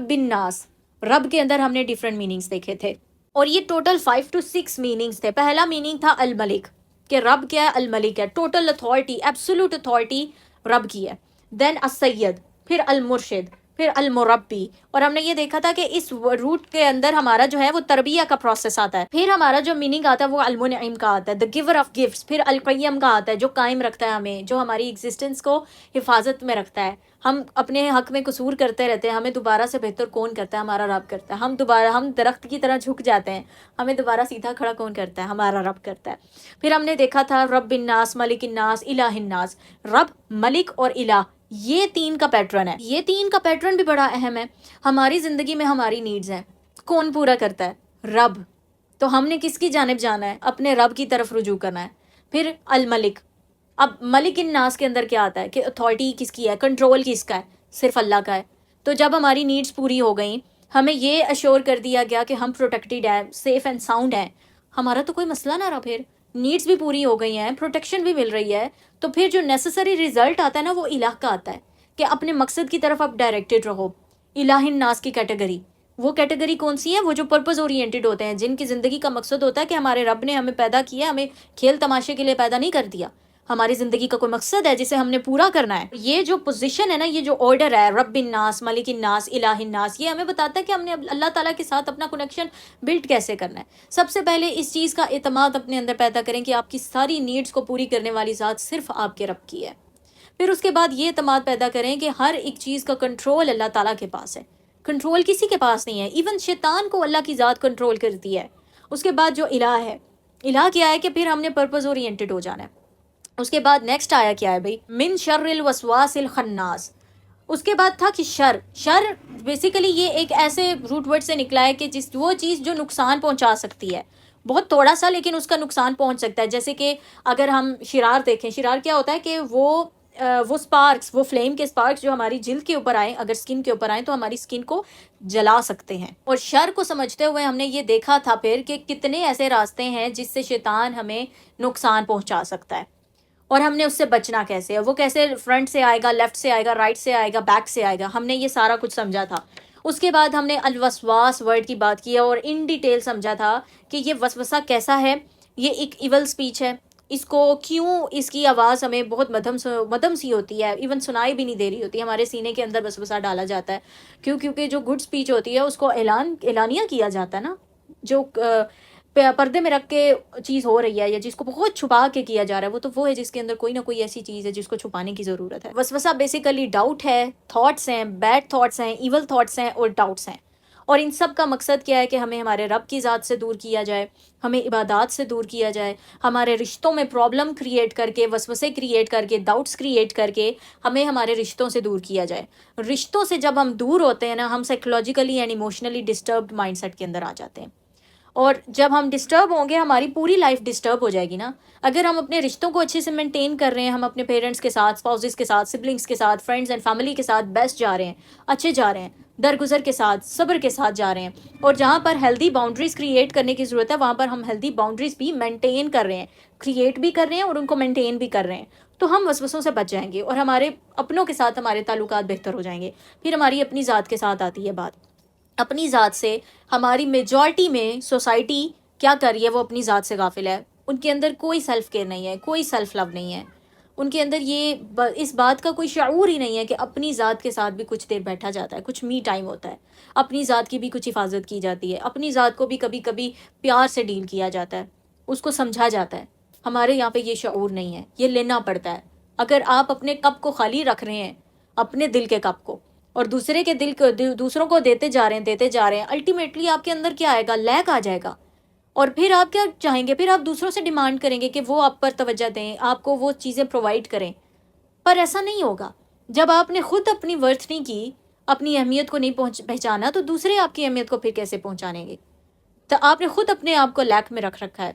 رب الناس، رب کے اندر ہم نے ڈفرینٹ میننگز دیکھے تھے، اور یہ ٹوٹل 5 to 6 میننگز تھے. پہلا میننگ تھا الملک، کہ رب کیا ہے؟ الملک ہے، ٹوٹل اتھارٹی، ایبسولوٹ اتھارٹی رب کی ہے. دین السید، پھر المرشد، پھر المربی. اور ہم نے یہ دیکھا تھا کہ اس روٹ کے اندر ہمارا جو ہے وہ تربیہ کا پروسیس آتا ہے. پھر ہمارا جو میننگ آتا ہے وہ المنعم کا آتا ہے، دا گیور آف گفٹس. پھر القیم کا آتا ہے، جو قائم رکھتا ہے ہمیں، جو ہماری ایگزسٹنس کو حفاظت میں رکھتا ہے. ہم اپنے حق میں قصور کرتے رہتے ہیں، ہمیں دوبارہ سے بہتر کون کرتا ہے؟ ہمارا رب کرتا ہے. ہم درخت کی طرح جھک جاتے ہیں، ہمیں دوبارہ سیدھا کھڑا کون کرتا ہے؟ ہمارا رب کرتا ہے. پھر ہم نے دیکھا تھا رب الناس، ملک الناس، الہ الناس. رب، ملک اور الہ، یہ 3 کا پیٹرن ہے. یہ 3 کا پیٹرن بھی بڑا اہم ہے. ہماری زندگی میں ہماری نیڈز ہیں، کون پورا کرتا ہے؟ رب. تو ہم نے کس کی جانب جانا ہے؟ اپنے رب کی طرف رجوع کرنا ہے. پھر الملک. اب ملک الناس کے اندر کیا آتا ہے کہ اتھارٹی کس کی ہے؟ کنٹرول کس کا ہے؟ صرف اللہ کا ہے. تو جب ہماری نیڈز پوری ہو گئیں، ہمیں یہ اشور کر دیا گیا کہ ہم پروٹیکٹیڈ ہیں، سیف اینڈ ساؤنڈ ہیں، ہمارا تو کوئی مسئلہ نہ رہا. پھر نیڈز بھی پوری ہو گئی ہیں، پروٹیکشن بھی مل رہی ہے، تو پھر جو نیسسری رزلٹ آتا ہے نا وہ الہ کا آتا ہے کہ اپنے مقصد کی طرف آپ ڈائریکٹڈ رہو. الہ الناس کی کیٹیگری، وہ کیٹیگری کون سی ہے؟ وہ جو پرپز اورینٹڈ ہوتے ہیں، جن کی زندگی کا مقصد ہوتا ہے کہ ہمارے رب نے ہمیں پیدا کیا، ہمیں کھیل تماشے کے لیے پیدا نہیں کر دیا. ہماری زندگی کا کوئی مقصد ہے جسے ہم نے پورا کرنا ہے. یہ جو پوزیشن ہے نا، یہ جو آرڈر ہے، رب الناس، ملک الناس، الہ الناس، یہ ہمیں بتاتا ہے کہ ہم نے اللہ تعالیٰ کے ساتھ اپنا کنیکشن بلڈ کیسے کرنا ہے. سب سے پہلے اس چیز کا اعتماد اپنے اندر پیدا کریں کہ آپ کی ساری نیڈز کو پوری کرنے والی ذات صرف آپ کے رب کی ہے. پھر اس کے بعد یہ اعتماد پیدا کریں کہ ہر ایک چیز کا کنٹرول اللہ تعالیٰ کے پاس ہے، کنٹرول کسی کے پاس نہیں ہے. ایون شیطان کو اللہ کی ذات کنٹرول کرتی ہے. اس کے بعد جو الہ ہے، الہ کیا ہے کہ پھر ہم نے پرپز اورینٹڈ ہو جانا ہے. اس کے بعد نیکسٹ آیا کیا ہے بھائی؟ من شر الوسواس الخناس. اس کے بعد تھا کہ شر بیسیکلی یہ ایک ایسے روٹ ورڈ سے نکلا ہے کہ وہ چیز جو نقصان پہنچا سکتی ہے، بہت تھوڑا سا لیکن اس کا نقصان پہنچ سکتا ہے. جیسے کہ اگر ہم شرار دیکھیں، شرار کیا ہوتا ہے کہ وہ سپارکس، وہ فلیم کے سپارکس جو ہماری جلد کے اوپر آئیں، اگر سکن کے اوپر آئیں تو ہماری سکن کو جلا سکتے ہیں. اور شر کو سمجھتے ہوئے ہم نے یہ دیکھا تھا پھر کہ کتنے ایسے راستے ہیں جس سے شیطان ہمیں نقصان پہنچا سکتا ہے، اور ہم نے اس سے بچنا کیسے ہے. وہ کیسے فرنٹ سے آئے گا، لیفٹ سے آئے گا، رائٹ سے آئے گا، بیک سے آئے گا. ہم نے یہ سارا کچھ سمجھا تھا. اس کے بعد ہم نے الوسواس ورڈ کی بات کی اور ان ڈیٹیل سمجھا تھا کہ یہ وسوسہ کیسا ہے. یہ ایک ایول سپیچ ہے. اس کو کیوں اس کی آواز ہمیں بہت مدھم سی ہوتی ہے، ایون سنائی بھی نہیں دے رہی ہوتی، ہمارے سینے کے اندر وسوسہ ڈالا جاتا ہے. کیونکہ جو گڈ سپیچ ہوتی ہے اس کو اعلانیہ کیا جاتا ہے نا، جو پردے میں رکھ کے چیز ہو رہی ہے یا جس کو بہت چھپا کے کیا جا رہا ہے، وہ ہے جس کے اندر کوئی نہ کوئی ایسی چیز ہے جس کو چھپانے کی ضرورت ہے. وسوسہ بیسیکلی ڈاؤٹ ہے، تھاٹس ہیں، بیڈ تھاٹس ہیں، ایول تھاٹس ہیں اور ڈاؤٹس ہیں. اور ان سب کا مقصد کیا ہے کہ ہمیں ہمارے رب کی ذات سے دور کیا جائے، ہمیں عبادات سے دور کیا جائے، ہمارے رشتوں میں پرابلم کریٹ کر کے، وسوسے کریٹ کر کے، ڈاؤٹس کریٹ کر کے ہمیں ہمارے رشتوں سے دور کیا جائے. رشتوں سے جب ہم دور ہوتے ہیں نا، ہم psychologically and emotionally disturbed mind set کے اندر آ جاتے ہیں. اور جب ہم ڈسٹرب ہوں گے ہماری پوری لائف ڈسٹرب ہو جائے گی نا. اگر ہم اپنے رشتوں کو اچھے سے مینٹین کر رہے ہیں، ہم اپنے پیرنٹس کے ساتھ، اسپاؤزز کے ساتھ، سبلنگس کے ساتھ، فرینڈز اینڈ فیملی کے ساتھ بیسٹ جا رہے ہیں، اچھے جا رہے ہیں، درگزر کے ساتھ، صبر کے ساتھ جا رہے ہیں، اور جہاں پر ہیلدی باؤنڈریز کریٹ کرنے کی ضرورت ہے وہاں پر ہم ہیلدی باؤنڈریز بھی مینٹین کر رہے ہیں، کریٹ بھی کر رہے ہیں اور ان کو مینٹین بھی کر رہے ہیں، تو ہم وسوسوں سے بچ جائیں گے اور ہمارے اپنوں کے ساتھ ہمارے تعلقات بہتر ہو جائیں گے. پھر ہماری اپنی ذات کے ساتھ آتی ہے بات. اپنی ذات سے ہماری میجورٹی میں سوسائٹی کیا کر رہی ہے؟ وہ اپنی ذات سے غافل ہے. ان کے اندر کوئی سیلف کیئر نہیں ہے، کوئی سیلف لو نہیں ہے. ان کے اندر اس بات کا کوئی شعور ہی نہیں ہے کہ اپنی ذات کے ساتھ بھی کچھ دیر بیٹھا جاتا ہے، کچھ می ٹائم ہوتا ہے، اپنی ذات کی بھی کچھ حفاظت کی جاتی ہے، اپنی ذات کو بھی کبھی کبھی پیار سے ڈیل کیا جاتا ہے، اس کو سمجھا جاتا ہے. ہمارے یہاں پہ یہ شعور نہیں ہے، یہ لینا پڑتا ہے. اگر آپ اپنے کپ کو خالی رکھ رہے ہیں، اپنے دل کے کپ کو، اور دوسرے کے دل کو دوسروں کو دیتے جا رہے ہیں، الٹیمیٹلی آپ کے اندر کیا آئے گا؟ لیک آ جائے گا. اور پھر آپ کیا چاہیں گے؟ پھر آپ دوسروں سے ڈیمانڈ کریں گے کہ وہ آپ پر توجہ دیں، آپ کو وہ چیزیں پرووائڈ کریں. پر ایسا نہیں ہوگا. جب آپ نے خود اپنی ورتھ نہیں کی، اپنی اہمیت کو نہیں پہچانا، تو دوسرے آپ کی اہمیت کو پھر کیسے پہنچانیں گے؟ تو آپ نے خود اپنے آپ کو لیک میں رکھ رکھا ہے،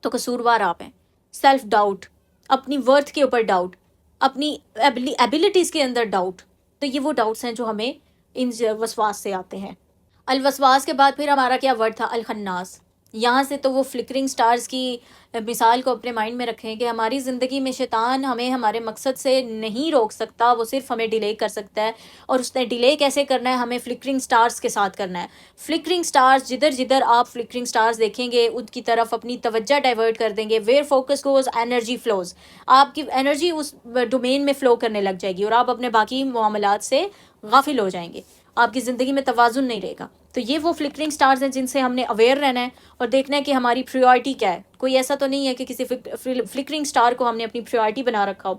تو قصوروار آپ ہیں. سیلف ڈاؤٹ، اپنی ورتھ کے اوپر ڈاؤٹ، اپنی ایبیلٹیز کے اندر ڈاؤٹ، تو یہ وہ ڈاؤٹس ہیں جو ہمیں ان وسواس سے آتے ہیں. الوسواس کے بعد پھر ہمارا کیا ورڈ تھا؟ الخناس. یہاں سے تو وہ فلکرنگ سٹارز کی مثال کو اپنے مائنڈ میں رکھیں کہ ہماری زندگی میں شیطان ہمیں ہمارے مقصد سے نہیں روک سکتا، وہ صرف ہمیں ڈیلے کر سکتا ہے، اور اس نے ڈیلے کیسے کرنا ہے، ہمیں فلکرنگ سٹارز کے ساتھ کرنا ہے۔ فلکرنگ سٹارز، جدھر جدھر آپ فلکرنگ سٹارز دیکھیں گے ان کی طرف اپنی توجہ ڈائیورٹ کر دیں گے، where focus goes energy flows, آپ کی انرجی اس ڈومین میں فلو کرنے لگ جائے گی اور آپ اپنے باقی معاملات سے غافل ہو جائیں گے، آپ کی زندگی میں توازن نہیں رہے گا۔ تو یہ وہ فلکرنگ سٹارز ہیں جن سے ہم نے اویئر رہنا ہے اور دیکھنا ہے کہ ہماری پریورٹی کیا ہے۔ کوئی ایسا تو نہیں ہے کہ کسی فلکرنگ سٹار کو ہم نے اپنی پریورٹی بنا رکھا ہو۔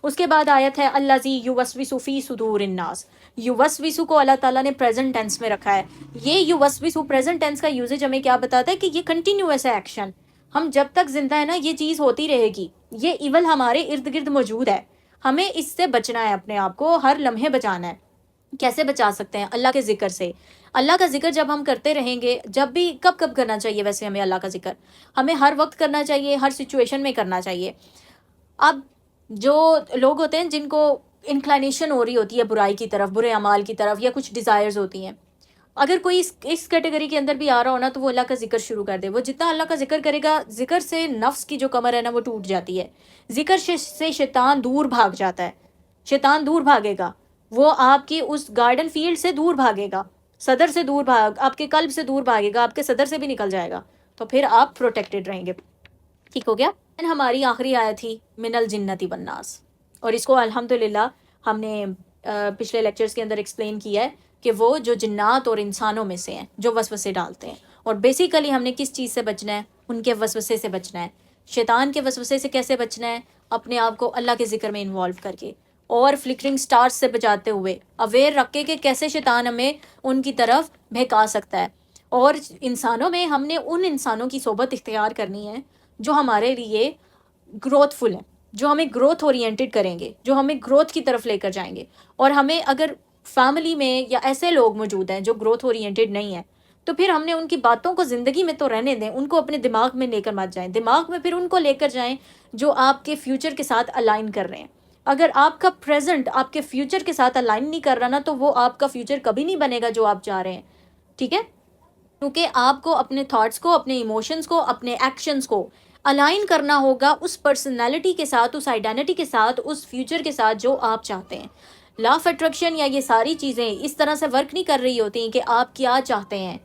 اس کے بعد آیت ہے الذی یوسوس فی صدور الناس۔ یوسوس کو اللہ تعالیٰ نے پریزنٹ ٹینس میں رکھا ہے۔ یہ یوسوس پریزنٹ ٹینس کا یوزیج ہمیں کیا بتاتا ہے کہ یہ کنٹینیوس ہے ایکشن، ہم جب تک زندہ ہے نا یہ چیز ہوتی رہے گی، یہ ایول ہمارے ارد گرد موجود ہے، ہمیں اس سے بچنا ہے، اپنے آپ کو ہر لمحے بچانا ہے۔ کیسے بچا سکتے ہیں؟ اللہ کے ذکر سے۔ اللہ کا ذکر جب ہم کرتے رہیں گے، جب بھی کب کب کرنا چاہیے ویسے ہمیں اللہ کا ذکر؟ ہمیں ہر وقت کرنا چاہیے، ہر سچویشن میں کرنا چاہیے۔ اب جو لوگ ہوتے ہیں جن کو انکلائنیشن ہو رہی ہوتی ہے برائی کی طرف، برے اعمال کی طرف، یا کچھ ڈیزائرز ہوتی ہیں، اگر کوئی اس کیٹیگری کے اندر بھی آ رہا ہو نا تو وہ اللہ کا ذکر شروع کر دے۔ وہ جتنا اللہ کا ذکر کرے گا، ذکر سے نفس کی جو کمر ہے نا وہ ٹوٹ جاتی ہے، ذکر سے شیطان دور بھاگ جاتا ہے، شیطان دور بھاگے گا، وہ آپ کی اس گارڈن فیلڈ سے دور بھاگے گا، صدر سے دور آپ کے قلب سے دور بھاگے گا، آپ کے صدر سے بھی نکل جائے گا، تو پھر آپ پروٹیکٹڈ رہیں گے۔ ٹھیک ہو گیا؟ ہماری آخری آیت تھی من الجنتی والناس، اور اس کو الحمدللہ ہم نے پچھلے لیکچرز کے اندر ایکسپلین کیا ہے کہ وہ جو جنات اور انسانوں میں سے ہیں جو وسوسے ڈالتے ہیں، اور بیسیکلی ہم نے کس چیز سے بچنا ہے؟ ان کے وسوسے سے بچنا ہے۔ شیطان کے وسوسے سے کیسے بچنا ہے؟ اپنے آپ کو اللہ کے ذکر میں انوالو کر کے، اور فلکرنگ سٹارز سے بچاتے ہوئے، اویئر رکھ کے کہ کیسے شیطان ہمیں ان کی طرف بہکا سکتا ہے۔ اور انسانوں میں ہم نے ان انسانوں کی صحبت اختیار کرنی ہے جو ہمارے لیے گروتھ فل ہیں، جو ہمیں گروتھ اورینٹڈ کریں گے، جو ہمیں گروتھ کی طرف لے کر جائیں گے۔ اور ہمیں اگر فیملی میں یا ایسے لوگ موجود ہیں جو گروتھ اورینٹڈ نہیں ہیں، تو پھر ہم نے ان کی باتوں کو زندگی میں تو رہنے دیں، ان کو اپنے دماغ میں لے کر مت جائیں، دماغ میں پھر ان کو لے کر جائیں جو آپ کے فیوچر کے ساتھ الائن کر رہے ہیں۔ اگر آپ کا پریزنٹ آپ کے فیوچر کے ساتھ الائن نہیں کر رہا نا، تو وہ آپ کا فیوچر کبھی نہیں بنے گا جو آپ چاہ رہے ہیں۔ ٹھیک ہے؟ کیونکہ آپ کو اپنے تھاٹس کو، اپنے ایموشنز کو، اپنے ایکشنز کو الائن کرنا ہوگا اس پرسنالٹی کے ساتھ، اس آئیڈینٹی کے ساتھ، اس فیوچر کے ساتھ جو آپ چاہتے ہیں۔ لا آف اٹریکشن یا یہ ساری چیزیں اس طرح سے ورک نہیں کر رہی ہوتی ہیں کہ آپ کیا چاہتے ہیں،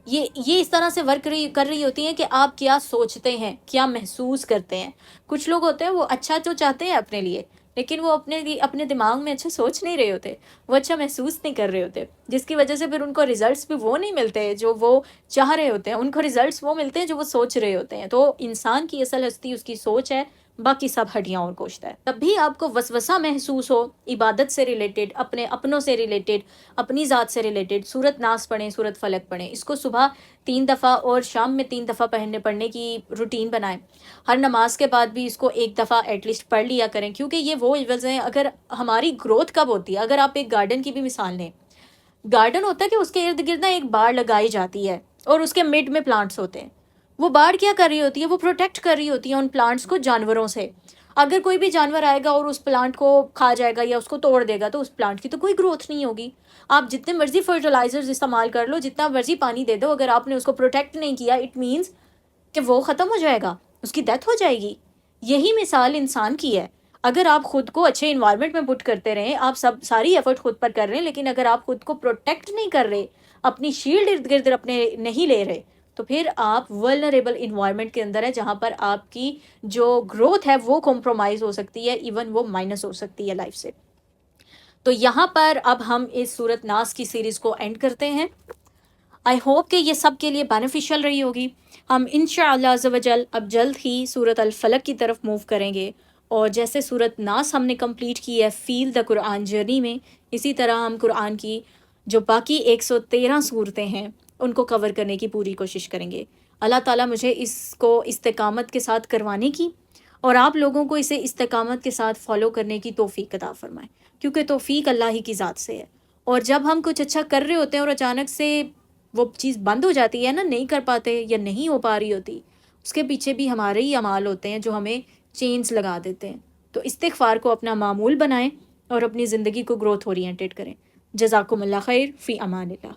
یہ اس طرح سے ورک کر رہی ہوتی ہیں کہ آپ کیا سوچتے ہیں، کیا محسوس کرتے ہیں۔ کچھ لوگ ہوتے ہیں وہ اچھا جو چاہتے ہیں اپنے لیے، لیکن وہ اپنے دماغ میں اچھا سوچ نہیں رہے ہوتے، وہ اچھا محسوس نہیں کر رہے ہوتے، جس کی وجہ سے پھر ان کو ریزلٹس بھی وہ نہیں ملتے جو وہ چاہ رہے ہوتے ہیں، ان کو ریزلٹس وہ ملتے ہیں جو وہ سوچ رہے ہوتے ہیں۔ تو انسان کی اصل ہستی اس کی سوچ ہے، باقی سب ہڈیاں اور گوشت ہے۔ تب بھی آپ کو وسوسہ محسوس ہو عبادت سے ریلیٹڈ، اپنے اپنوں سے ریلیٹڈ، اپنی ذات سے ریلیٹڈ، سورت ناس پڑھیں، سورت فلق پڑھیں، اس کو صبح 3 دفعہ اور شام میں 3 دفعہ پڑھنے کی روٹین بنائیں۔ ہر نماز کے بعد بھی اس کو 1 دفعہ ایٹ لیسٹ پڑھ لیا کریں، کیونکہ یہ وہ ایونٹس ہیں۔ اگر ہماری گروتھ کب ہوتی ہے، اگر آپ ایک گارڈن کی بھی مثال لیں، گارڈن ہوتا ہے کہ اس کے ارد گرد ایک باڑ لگائی جاتی ہے اور اس کے مڈ میں پلانٹس ہوتے ہیں۔ وہ باڑ کیا کر رہی ہوتی ہے؟ وہ پروٹیکٹ کر رہی ہوتی ہے ان پلانٹس کو جانوروں سے۔ اگر کوئی بھی جانور آئے گا اور اس پلانٹ کو کھا جائے گا یا اس کو توڑ دے گا تو اس پلانٹ کی تو کوئی گروتھ نہیں ہوگی۔ آپ جتنے مرضی فرٹیلائزرز استعمال کر لو، جتنا مرضی پانی دے دو، اگر آپ نے اس کو پروٹیکٹ نہیں کیا، اٹ مینس کہ وہ ختم ہو جائے گا، اس کی ڈیتھ ہو جائے گی۔ یہی مثال انسان کی ہے۔ اگر آپ خود کو اچھے انوائرمنٹ میں پٹ کرتے رہیں، آپ ساری ایفرٹ خود پر کر رہے ہیں، لیکن اگر آپ خود کو پروٹیکٹ نہیں کر رہے، اپنی شیلڈ ارد گرد اپنے نہیں لے رہے، تو پھر آپ ولنریبل انوائرمنٹ کے اندر ہے، جہاں پر آپ کی جو گروتھ ہے وہ کمپرومائز ہو سکتی ہے، ایون وہ مائنس ہو سکتی ہے لائف سے۔ تو یہاں پر اب ہم اس سورت ناس کی سیریز کو اینڈ کرتے ہیں۔ آئی ہوپ کہ یہ سب کے لیے بینیفیشل رہی ہوگی۔ ہم انشاءاللہ عز و جل اب جلد ہی سورت الفلق کی طرف موو کریں گے، اور جیسے سورت ناس ہم نے کمپلیٹ کی ہے فیل دا قرآن جرنی میں، اسی طرح ہم قرآن کی جو باقی 113 صورتیں ہیں ان کو کور کرنے کی پوری کوشش کریں گے۔ اللہ تعالیٰ مجھے اس کو استقامت کے ساتھ کروانے کی اور آپ لوگوں کو اسے استقامت کے ساتھ فالو کرنے کی توفیق عطا فرمائے، کیونکہ توفیق اللہ ہی کی ذات سے ہے۔ اور جب ہم کچھ اچھا کر رہے ہوتے ہیں اور اچانک سے وہ چیز بند ہو جاتی ہے نا، نہیں کر پاتے یا نہیں ہو پا رہی ہوتی، اس کے پیچھے بھی ہمارے ہی اعمال ہوتے ہیں جو ہمیں چینز لگا دیتے ہیں۔ تو استغفار کو اپنا معمول بنائیں اور اپنی زندگی کو گروتھ اورینٹڈ کریں۔ جزاکم اللہ خیر، فی امان اللہ۔